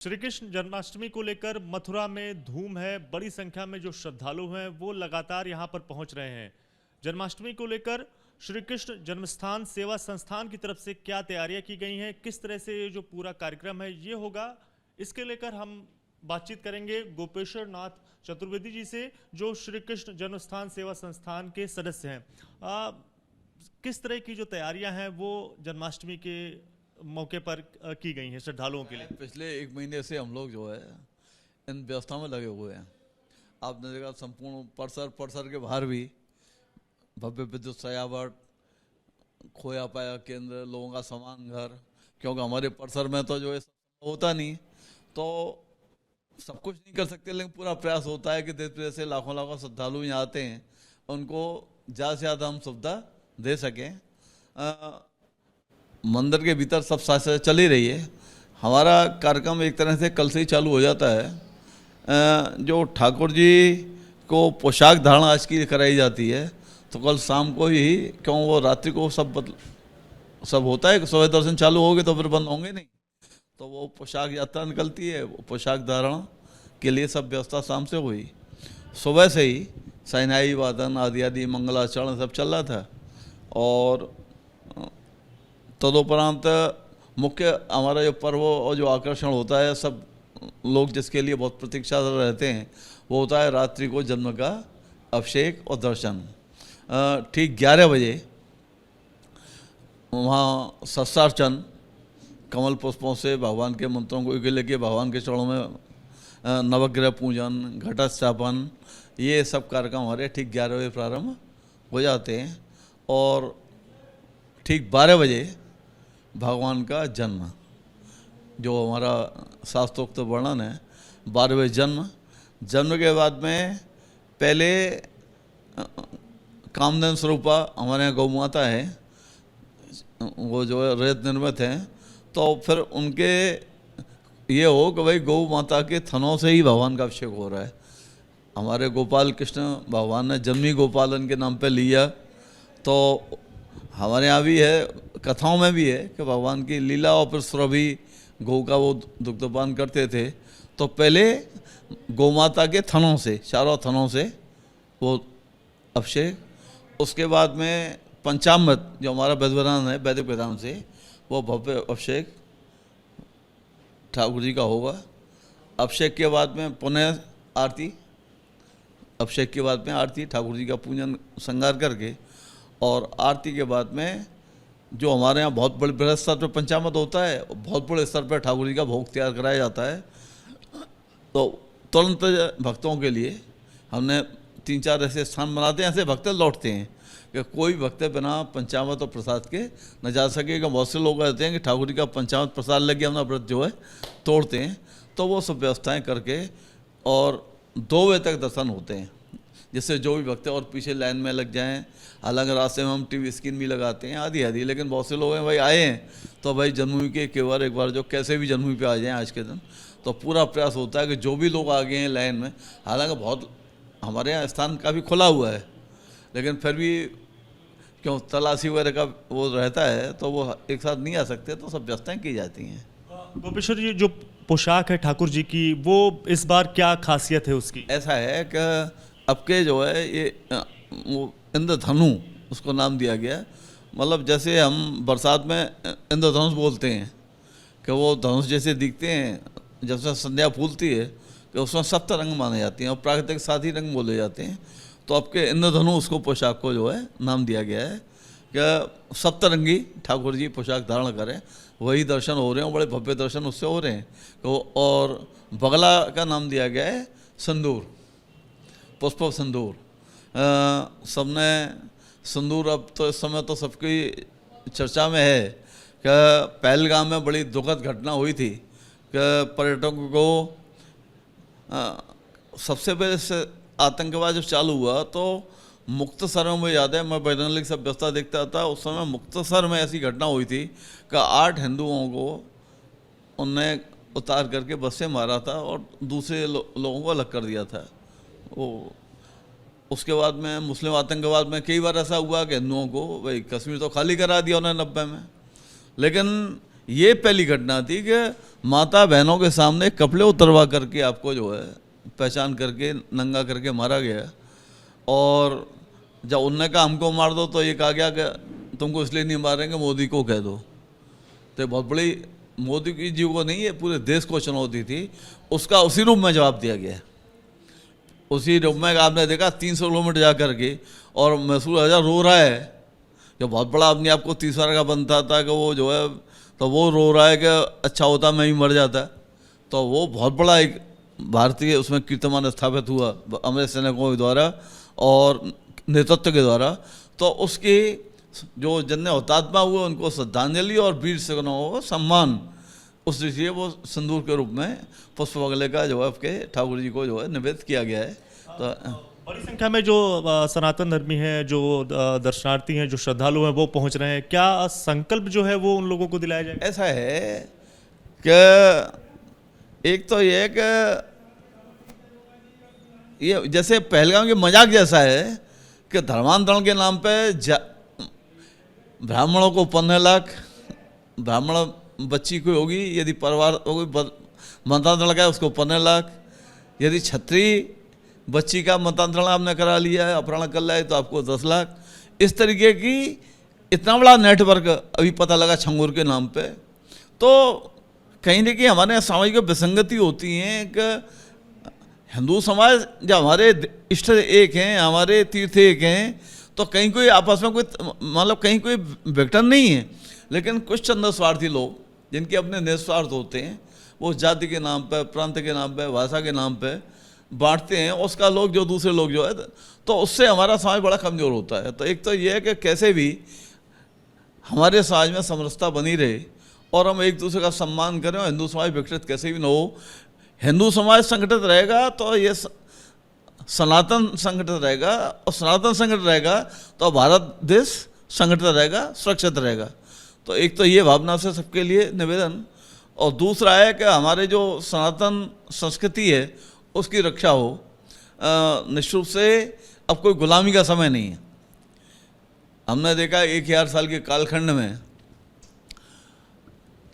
श्री कृष्ण जन्माष्टमी को लेकर मथुरा में धूम है। बड़ी संख्या में जो श्रद्धालु हैं वो लगातार यहां पर पहुंच रहे हैं। जन्माष्टमी को लेकर श्री कृष्ण जन्मस्थान सेवा संस्थान की तरफ से क्या तैयारियां की गई हैं, किस तरह से ये जो पूरा कार्यक्रम है ये होगा, इसके लेकर हम बातचीत करेंगे गोपेश्वर नाथ चतुर्वेदी जी से, जो श्री कृष्ण जन्मस्थान सेवा संस्थान के सदस्य हैं। किस तरह की जो तैयारियां हैं वो जन्माष्टमी के मौके पर की गई हैं श्रद्धालुओं के लिए? पिछले एक महीने से हम लोग जो है इन व्यवस्था में लगे हुए हैं। आपने देखा संपूर्ण परिसर के बाहर भी भव्य विद्युत सजावट, खोया पाया केंद्र, लोगों का सामान घर, क्योंकि हमारे परिसर में तो जो है होता नहीं, तो सब कुछ नहीं कर सकते, लेकिन पूरा प्रयास होता है कि देश विदेश से लाखों लाखों श्रद्धालु यहाँ आते हैं, उनको ज़्यादा से ज़्यादा हम सुविधा दे सकें। मंदिर के भीतर सब साथ साथ चल ही रही है। हमारा कार्यक्रम एक तरह से कल से ही चालू हो जाता है। जो ठाकुर जी को पोशाक धारण आज की कराई जाती है, तो कल शाम को ही, क्यों वो रात्रि को सब होता है, सुबह दर्शन चालू होंगे तो फिर बंद होंगे नहीं, तो वो पोशाक यात्रा निकलती है, वो पोशाक धारण के लिए सब व्यवस्था शाम से हुई। सुबह से ही शहनाई वादन आदि आदि मंगलाचरण सब चल रहा था, और तदुपरांत मुख्य हमारा जो पर्व और जो आकर्षण होता है, सब लोग जिसके लिए बहुत प्रतीक्षा रहते हैं, वो होता है रात्रि को जन्म का अभिषेक और दर्शन। ठीक 11 बजे वहाँ शस्त्रार्चन कमल पुष्पों से भगवान के मंत्रों को लेके भगवान के चरणों में नवग्रह पूजन, घटस्थापन, ये सब कार्यक्रम हमारे ठीक 11 बजे प्रारंभ हो जाते हैं, और ठीक 12 बजे भगवान का जन्म, जो हमारा शास्त्रोक्त वर्णन है, 12 बजे जन्म के बाद में पहले कामधेनु स्वरूपा हमारे यहाँ गौ माता है, वो जो है रेत निर्मित हैं, तो फिर उनके ये हो कि भाई गौ माता के थनों से ही भगवान का अभिषेक हो रहा है। हमारे गोपाल कृष्ण भगवान ने जन्मी गोपालन के नाम पे लिया, तो हमारे यहाँ भी है, कथाओं में भी है कि भगवान की लीला, और फिर सुरभि गौ का वो दुग्धपान करते थे, तो पहले गौ माता के थनों से, चारों थनों से वो अभिषेक, उसके बाद में पंचामृत जो हमारा वेदविधान है, वैदिक विधान से, वो भव्य अभिषेक ठाकुर जी का होगा। अभिषेक के बाद में पुनः आरती, अभिषेक के बाद में आरती, ठाकुर जी का पूजन श्रृंगार करके, और आरती के बाद में जो हमारे यहाँ बहुत बड़े बृहद स्तर पर पंचामृत होता है, बहुत बड़े स्तर पर ठाकुर जी का भोग तैयार कराया जाता है। तो तुरंत भक्तों के लिए हमने 3-4 ऐसे स्थान बनाते हैं, ऐसे भक्त लौटते हैं कि कोई भक्त बिना पंचामृत और प्रसाद के न जा सके। बहुत से लोग कहते हैं कि ठाकुर जी का पंचामृत प्रसाद लग गया, अपना व्रत जो है तोड़ते हैं, तो वो सब व्यवस्थाएँ करके और 2 बजे तक दर्शन होते हैं, जिससे जो भी भक्त और पीछे लाइन में लग जाएं। हालांकि रास्ते में हम टीवी स्क्रीन भी लगाते हैं आदि आदि, लेकिन बहुत से लोग हैं भाई आए हैं तो भाई जन्मभूमि के एक बार जो कैसे भी जन्मभूमि पे आ जाएं आज के दिन, तो पूरा प्रयास होता है कि जो भी लोग आ गए हैं लाइन में, हालांकि बहुत हमारे यहाँ स्थान काफ़ी खुला हुआ है, लेकिन फिर भी क्यों तलाशी वगैरह का वो रहता है, तो वो एक साथ नहीं आ सकते, तो सब व्यवस्थाएँ की जाती हैं। गोपेश्वर जी, जो पोशाक है ठाकुर जी की, वो इस बार क्या खासियत है उसकी? ऐसा है कि अब के जो है ये वो इंद्रधनु उसको नाम दिया गया, मतलब जैसे हम बरसात में इंद्रधनुष बोलते हैं कि वो धनुष जैसे दिखते हैं, जब से संध्या फूलती है कि उसमें सप्त रंग माने जाते हैं और प्राकृतिक 7 ही रंग बोले जाते हैं, तो अब के इंद्रधनु उसको पोशाक को जो है नाम दिया गया है कि सप्तरंगी ठाकुर जी पोशाक धारण करें, वही दर्शन हो रहे हैं, बड़े भव्य दर्शन उससे हो रहे हैं। तो और बगला का नाम दिया गया है सिंदूर, पुष्प सिंदूर। सबने सिंदूर, अब तो इस समय तो सबकी चर्चा में है कि पहलगाम में बड़ी दुखद घटना हुई थी कि पर्यटकों को सबसे पहले से आतंकवाद जब चालू हुआ तो मुक्तसर में, मुझे याद है मैं बैरन सब व्यवस्था देखता था, उस समय मुक्तसर में ऐसी घटना हुई थी कि 8 हिंदुओं को उनने उतार करके बस से मारा था और दूसरे लोगों को अलग कर दिया था। वो उसके बाद में मुस्लिम आतंकवाद में कई बार ऐसा हुआ कि हिंदुओं को भाई कश्मीर तो खाली करा दिया उन्होंने 90 में, लेकिन ये पहली घटना थी कि माता बहनों के सामने कपड़े उतरवा करके आपको जो है पहचान करके नंगा करके मारा गया। और जब उनने कहा हमको मार दो तो ये कहा गया कि तुमको इसलिए नहीं मारेंगे, मोदी को कह दो। तो बहुत बड़ी मोदी की जी को नहीं, है पूरे देश को चुनौती थी। उसका उसी रूप में जवाब दिया गया। उसी रूप में आपने देखा 300 किलोमीटर जा करके, और मैसूर राजा रो रहा है, जो बहुत बड़ा अपने आप को तीसरा का बनता था कि वो जो है, तो वो रो रहा है कि अच्छा होता मैं ही मर जाता। तो वो बहुत बड़ा एक भारतीय उसमें कीर्तिमान स्थापित हुआ अमर सैनिकों के द्वारा और नेतृत्व के द्वारा। तो उसकी जो जिनने हुतात्मा हुए उनको श्रद्धांजलि और वीर सैनिकों को सम्मान, उस दृष्टि वो सिंदूर के रूप में पुष्प बगले का जो है आपके ठाकुर जी को जो है निवेदित किया गया है। तो बड़ी संख्या में जो सनातन धर्मी हैं, जो दर्शनार्थी हैं, जो श्रद्धालु हैं, वो पहुंच रहे हैं। क्या संकल्प जो है वो उन लोगों को दिलाया जाएगा? ऐसा है कि एक तो ये है कि ये जैसे पहलगाम के मजाक जैसा है कि धर्मांतरण के नाम पे ब्राह्मणों को 15 लाख, ब्राह्मण बच्ची कोई होगी यदि परिवार कोई मतांतरण का है उसको 15 लाख, यदि क्षत्रिय बच्ची का मतांतरण आपने करा लिया है, अपहरण कर लिया है, तो आपको 10 लाख। इस तरीके की इतना बड़ा नेटवर्क अभी पता लगा छंगूर के नाम पे। तो कहीं ना कहीं हमारे सामाजिक विसंगति होती हैं कि हिंदू समाज जब हमारे इष्ट एक हैं, हमारे तीर्थ एक हैं, तो कहीं कोई आपस में कोई मतलब कहीं कोई विघटन नहीं है। लेकिन कुछ चंद स्वार्थी लोग जिनके अपने निस्वार्थ होते हैं, वो जाति के नाम पे, प्रांत के नाम पे, भाषा के नाम पे बांटते हैं उसका लोग जो दूसरे लोग जो है, तो उससे हमारा समाज बड़ा कमज़ोर होता है। तो एक तो ये है कि कैसे भी हमारे समाज में समरसता बनी रहे और हम एक दूसरे का सम्मान करें और हिंदू समाज विकसित कैसे भी न हो। हिंदू समाज संगठित रहेगा तो ये सनातन संगठित रहेगा, और सनातन संगठित रहेगा तो भारत देश संगठित रहेगा, सुरक्षित रहेगा। तो एक तो ये भावना से सबके लिए निवेदन, और दूसरा है कि हमारे जो सनातन संस्कृति है उसकी रक्षा हो। निश्चित रूप से अब कोई गुलामी का समय नहीं है। हमने देखा 1000 साल के कालखंड में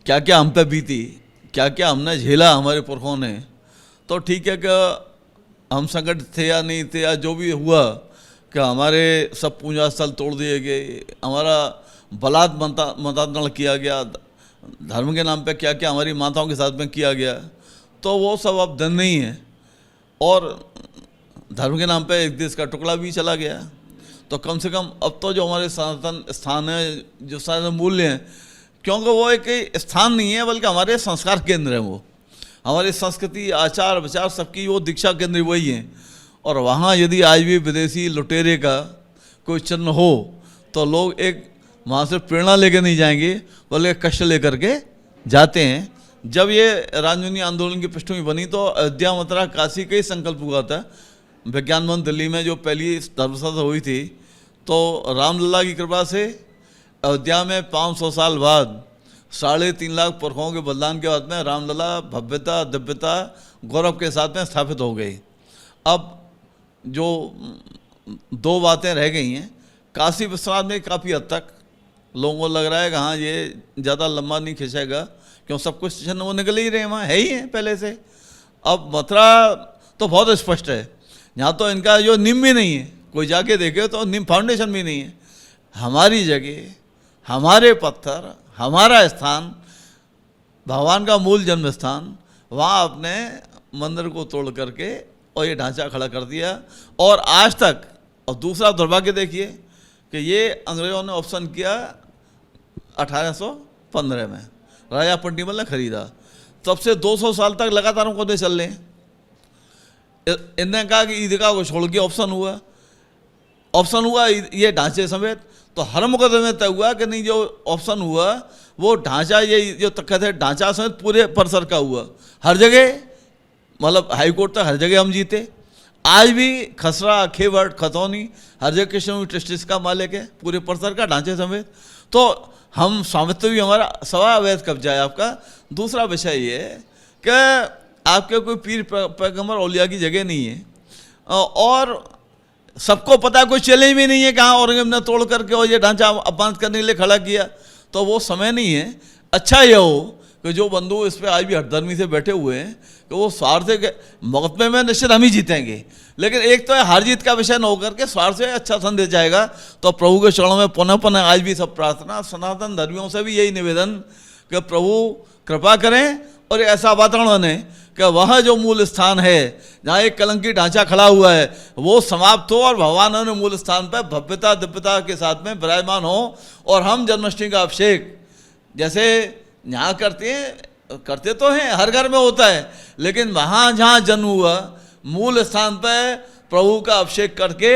क्या क्या हम पे बीती, क्या क्या हमने झेला हमारे पुरखों ने। तो ठीक है कि हम संगठित थे या नहीं थे, या जो भी हुआ कि हमारे सब पूजा स्थल तोड़ दिए गए, हमारा बलात् मतांतरण किया गया, धर्म के नाम पे क्या क्या हमारी माताओं के साथ में किया गया, तो वो सब अब दिन नहीं है। और धर्म के नाम पे एक देश का टुकड़ा भी चला गया। तो कम से कम अब तो जो हमारे सनातन स्थान है, जो सनातन मूल्य हैं, क्योंकि वो एक स्थान नहीं है बल्कि हमारे संस्कार केंद्र हैं। वो हमारी संस्कृति, आचार विचार सबकी वो दीक्षा केंद्र वही हैं। और वहाँ यदि आज भी विदेशी लुटेरे का कोई चिन्ह हो तो लोग एक वहाँ से प्रेरणा लेकर नहीं जाएंगे बल्कि कष्ट लेकर के जाते हैं। जब ये रामजन्य आंदोलन की पृष्ठभूमि बनी तो अयोध्या, मथुरा, काशी का ही संकल्प हुआ था। विज्ञान भवन दिल्ली में जो पहली धर्मसभा हुई थी, तो रामलला की कृपा से अयोध्या में 500 साल बाद 3.5 लाख पुरखों के बलिदान के बाद में रामलला भव्यता, दिव्यता, गौरव के साथ में स्थापित हो गई। अब जो 2 बातें रह गई हैं, काशी विश्वनाथ में काफ़ी हद तक लोगों को लग रहा है कि हाँ ये ज़्यादा लंबा नहीं खिंचेगा, क्यों सब कुछ चिन्ह वो निकल ही रहे हैं, वहाँ है ही हैं पहले से। अब मथुरा तो बहुत स्पष्ट है, यहाँ तो इनका जो नींव भी नहीं है, कोई जाके देखे तो नींव फाउंडेशन भी नहीं है। हमारी जगह, हमारे पत्थर, हमारा स्थान, भगवान का मूल जन्म स्थान, वहाँ अपने मंदिर को तोड़ करके और ये ढांचा खड़ा कर दिया। और आज तक, और दूसरा दुर्भाग्य देखिए कि ये अंग्रेज़ों ने ऑप्शन किया 1815 में, राजा पंडिमल ने खरीदा। तब से 200 साल तक लगातार हमको दे चल रहे हैं। इनने कहा कि ईदगाह को छोड़ के ऑप्शन हुआ ये ढांचे समेत। तो हर मुकदमे में तय हुआ कि नहीं, जो ऑप्शन हुआ वो ढांचा, ये जो कहते हैं ढांचा समेत पूरे परिसर का हुआ। हर जगह मतलब हाई कोर्ट तक हर जगह हम जीते। आज भी खसरा, खेवड़, खतौनी हर जगह कृष्ण ट्रस्टीज का मालिक है पूरे परिसर का ढांचे समेत। तो हम स्वामित्व भी हमारा सवा अवैध कब्जा है आपका। दूसरा विषय ये है कि आपके कोई पीर पैगंबर औलिया की जगह नहीं है, और सबको पता है कोई चैलेंज भी नहीं है कि हाँ औरंगजेब ने तोड़ करके और ये ढांचा अपमानित करने के लिए खड़ा किया। तो वो समय नहीं है। अच्छा ये हो कि जो बंधु इस पे आज भी हठधर्मी से बैठे हुए हैं कि वो स्वार्थ के मुकदमे में निश्चित हम ही जीतेंगे, लेकिन एक तो है हार जीत का विषय न होकर के स्वार्थ से अच्छा संदेश जाएगा। तो प्रभु के चरणों में पुनः पुनः आज भी सब प्रार्थना, सनातन धर्मियों से भी यही निवेदन कि प्रभु कृपा करें और ऐसा वातावरण बने कि वह जो मूल स्थान है जहाँ एक कलंकी ढांचा खड़ा हुआ है वो समाप्त हो और भगवान ने मूल स्थान पर भव्यता दिव्यता के साथ में विराजमान हो, और हम जन्माष्टमी का अभिषेक जैसे यहाँ करते तो हैं, हर घर में होता है, लेकिन वहाँ जहाँ जन्म हुआ मूल स्थान पर प्रभु का अभिषेक करके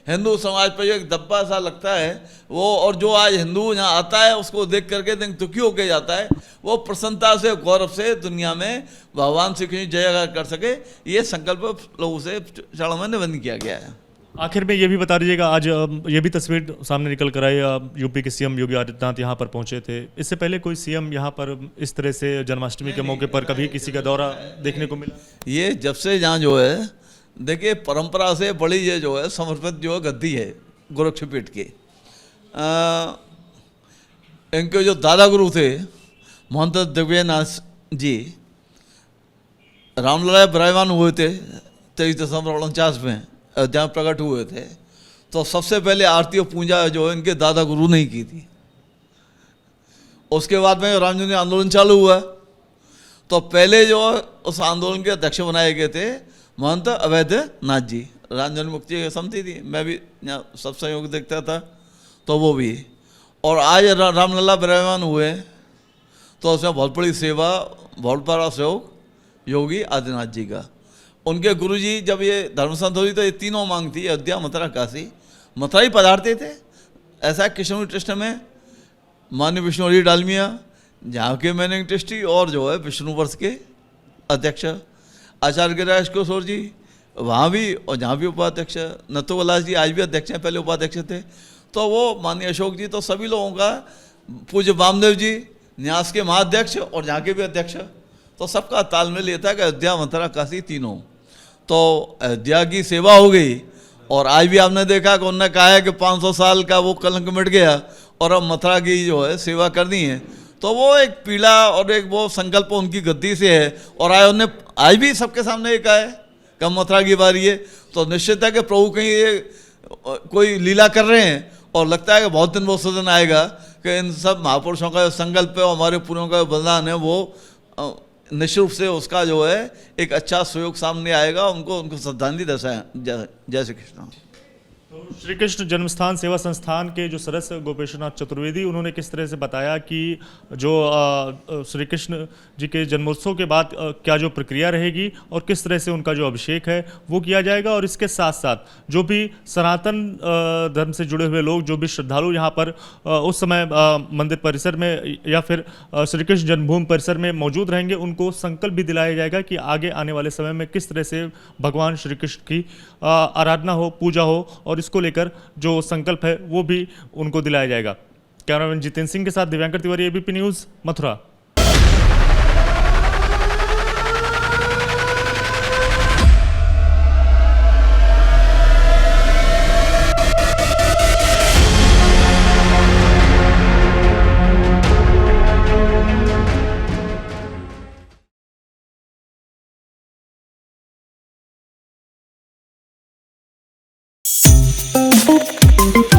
हिंदू समाज पर जो एक दब्बा सा लगता है वो, और जो आज हिंदू यहाँ आता है उसको देख करके दुखी होकर जाता है, वो प्रसन्नता से गौरव से दुनिया में भगवान श्री कृष्ण जय कर सके, ये संकल्प लोगों से चरण में निबंध किया गया है। आखिर में ये भी बता दीजिएगा, आज ये भी तस्वीर सामने निकल कर आई, यूपी के सीएम योगी आदित्यनाथ यहाँ पर पहुंचे थे। इससे पहले कोई सीएम यहाँ पर इस तरह से जन्माष्टमी के मौके पर कभी किसी का दौरा देखने को मिला? ये जब से यहाँ जो है देखिए परंपरा से बड़ी ये जो है समर्पित जो है गद्दी है गोरक्षपीठ के, इनके जो दादा गुरु थे महंत दिव्यनाथ जी रामलला विराजमान हुए थे 23 दिसंबर 49 में अयोध्या में प्रकट हुए थे, तो सबसे पहले आरती और पूजा जो है इनके दादा गुरु ने ही की थी। उसके बाद में रामजन्य आंदोलन चालू हुआ तो पहले जो उस आंदोलन के अध्यक्ष बनाए गए थे महंत अवैधनाथ जी, रामजन्य मुक्ति समिति थी, मैं भी यहाँ सब संयोग देखता था तो वो भी, और आज रामलला विराजमान हुए तो उसमें बहुत बड़ी सेवा बहुत बड़ा सहयोग योगी आदित्यनाथ जी का। उनके गुरुजी जब ये धर्म संत हुई तो ये तीनों मांग थी, अयोध्या मथुरा काशी, मथुरा ही पधारते थे। ऐसा कृष्ण ट्रस्ट में माननीय विष्णु डालमिया जहाँ के मैनेजिंग ट्रस्टी और जो है विष्णु वर्ष के अध्यक्ष आचार्य गिरिराज किशोर जी वहाँ भी, और जहाँ भी उपाध्यक्ष नथुवलास जी आज भी अध्यक्ष हैं, पहले उपाध्यक्ष थे, तो वो माननीय अशोक जी, तो सभी लोगों का, पूज्य वामदेव जी न्यास के महाअध्यक्ष और जहाँ के भी अध्यक्ष, तो सबका तालमेल ये था कि अयोध्या मथुरा काशी तीनों, तो अयोध्या की सेवा हो गई। और आज भी आपने देखा कि उन्होंने कहा है कि 500 साल का वो कलंक मिट गया और अब मथुरा की जो है सेवा करनी है, तो वो एक पीड़ा और एक वो संकल्प उनकी गद्दी से है। और आज भी सबके सामने एक है कि मथुरा की बारी है, तो निश्चित है कि प्रभु कहीं ये कोई लीला कर रहे हैं, और लगता है कि बहुत दिन वो दिन आएगा कि इन सब महापुरुषों का संकल्प है और हमारे पूर्वों का बलिदान है, वो निश्चित रूप से उसका जो है एक अच्छा सहयोग सामने आएगा, उनको श्रद्धांजलि दर्शाएं। जय श्री कृष्ण। तो श्री कृष्ण जन्मस्थान सेवा संस्थान के जो सदस्य गोपेश्वरनाथ चतुर्वेदी, उन्होंने किस तरह से बताया कि जो श्री कृष्ण जी के जन्मोत्सव के बाद क्या जो प्रक्रिया रहेगी और किस तरह से उनका जो अभिषेक है वो किया जाएगा, और इसके साथ साथ जो भी सनातन धर्म से जुड़े हुए लोग, जो भी श्रद्धालु यहाँ पर उस समय मंदिर परिसर में या फिर श्री कृष्ण जन्मभूमि परिसर में मौजूद रहेंगे, उनको संकल्प भी दिलाया जाएगा कि आगे आने वाले समय में किस तरह से भगवान श्री कृष्ण की आराधना हो, पूजा हो, और इसको लेकर जो संकल्प है वो भी उनको दिलाया जाएगा। कैमरामैन जितेंद्र सिंह के साथ Divyankar Tiwari, ABP news, Mathura. Thank you.